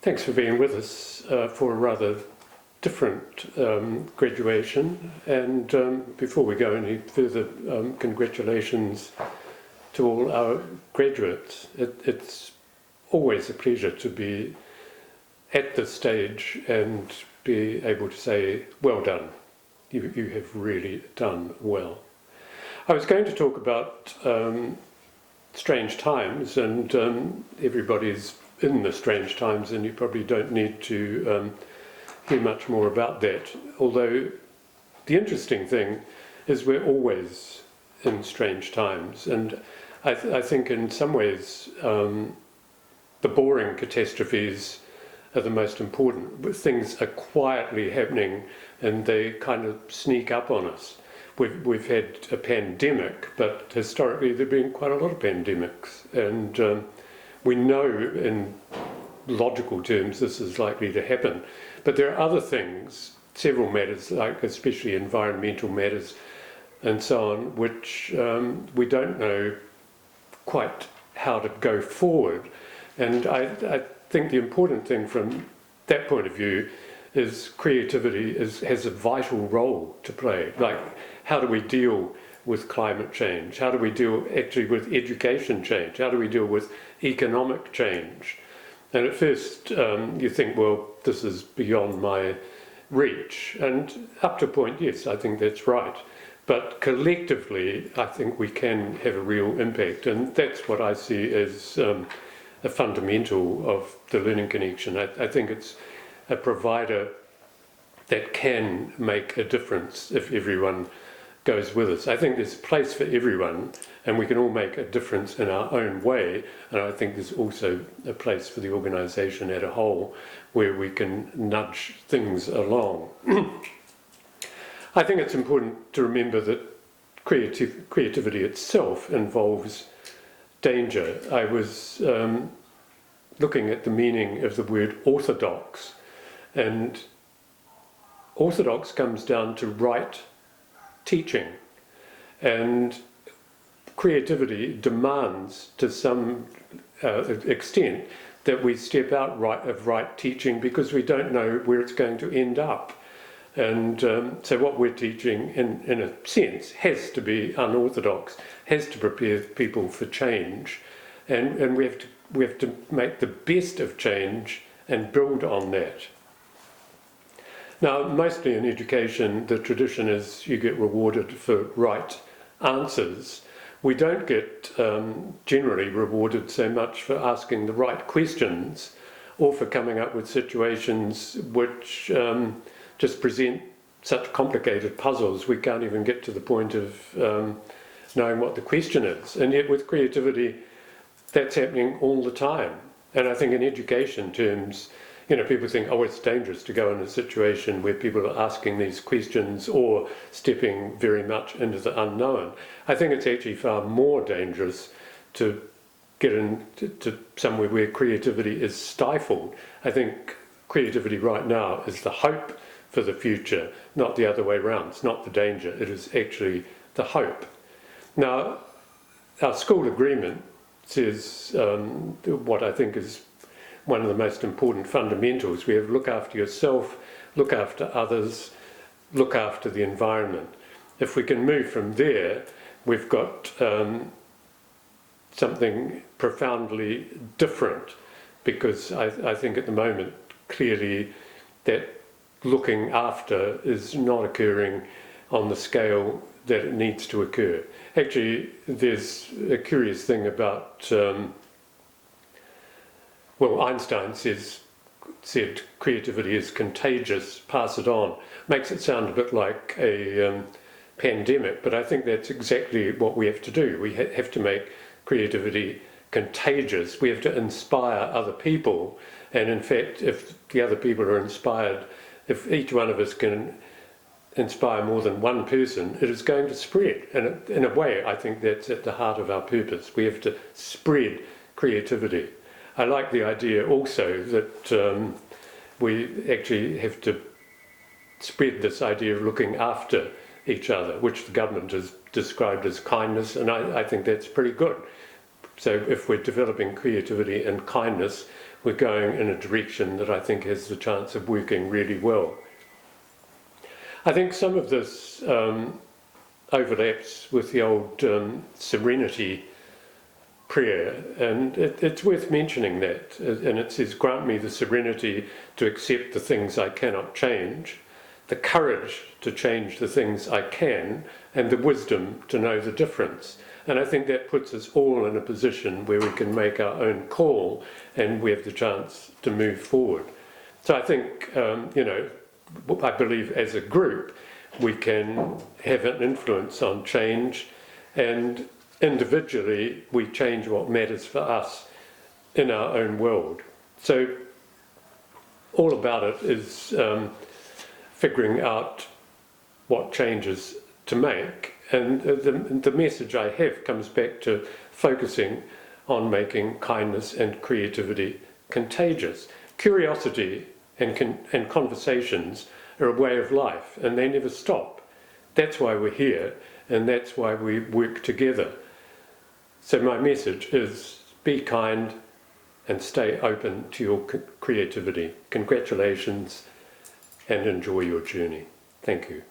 Thanks for being with us for a rather different graduation. And before we go any further, congratulations to all our graduates. It's always a pleasure to be at this stage and be able to say, well done. You have really done well. I was going to talk about strange times, and everybody's in the strange times, and you probably don't need to hear much more about that. Although the interesting thing is we're always in strange times, and I think in some ways the boring catastrophes are the most important. Things are quietly happening and they kind of sneak up on us. We've had a pandemic, but historically there have been quite a lot of pandemics, and we know in logical terms this is likely to happen. But there are other things, several matters, like especially environmental matters and so on, which we don't know quite how to go forward. And I think the important thing from that point of view is creativity has a vital role to play. Like, how do we deal with climate change? How do we deal actually with education change? How do we deal with economic change? And at first you think, well, this is beyond my reach. And up to a point, yes, I think that's right. But collectively, I think we can have a real impact. And that's what I see as a fundamental of the Learning Connection. I think it's a provider that can make a difference if everyone goes with us. I think there's a place for everyone, and we can all make a difference in our own way, and I think there's also a place for the organisation as a whole where we can nudge things along. I think it's important to remember that creativity itself involves danger. I was looking at the meaning of the word orthodox, and orthodox comes down to right teaching, and creativity demands to some extent that we step out of right teaching, because we don't know where it's going to end up. And so what we're teaching, in a sense, has to be unorthodox, has to prepare people for change, and we have to make the best of change and build on that. Now, mostly in education, the tradition is you get rewarded for right answers. We don't get generally rewarded so much for asking the right questions or for coming up with situations which just present such complicated puzzles we can't even get to the point of knowing what the question is. And yet with creativity, that's happening all the time. And I think in education terms, people think, oh, it's dangerous to go in a situation where people are asking these questions or stepping very much into the unknown. I think it's actually far more dangerous to get into somewhere where creativity is stifled. I think creativity right now is the hope for the future, not the other way around. It's not the danger, it is actually the hope. Now, our school agreement says what I think is one of the most important fundamentals. We have look after yourself, look after others, look after the environment. If we can move from there, we've got something profoundly different, because I think at the moment clearly that looking after is not occurring on the scale that it needs to occur. Actually, there's a curious thing about Einstein said creativity is contagious, pass it on. Makes it sound a bit like a pandemic, but I think that's exactly what we have to do. We have to make creativity contagious. We have to inspire other people, and in fact, if the other people are inspired, if each one of us can inspire more than one person, it is going to spread. And in a way, I think that's at the heart of our purpose. We have to spread creativity. I like the idea also that we actually have to spread this idea of looking after each other, which the government has described as kindness, and I think that's pretty good. So if we're developing creativity and kindness, we're going in a direction that I think has the chance of working really well. I think some of this overlaps with the old serenity prayer, and it's worth mentioning that. And it says, grant me the serenity to accept the things I cannot change, the courage to change the things I can, and the wisdom to know the difference. And I think that puts us all in a position where we can make our own call and we have the chance to move forward. So I think, I believe as a group we can have an influence on change, and individually we change what matters for us in our own world. So all about it is figuring out what changes to make, and the message I have comes back to focusing on making kindness and creativity contagious. Curiosity and conversations are a way of life, and they never stop. That's why we're here, and that's why we work together. So my message is be kind and stay open to your creativity. Congratulations and enjoy your journey. Thank you.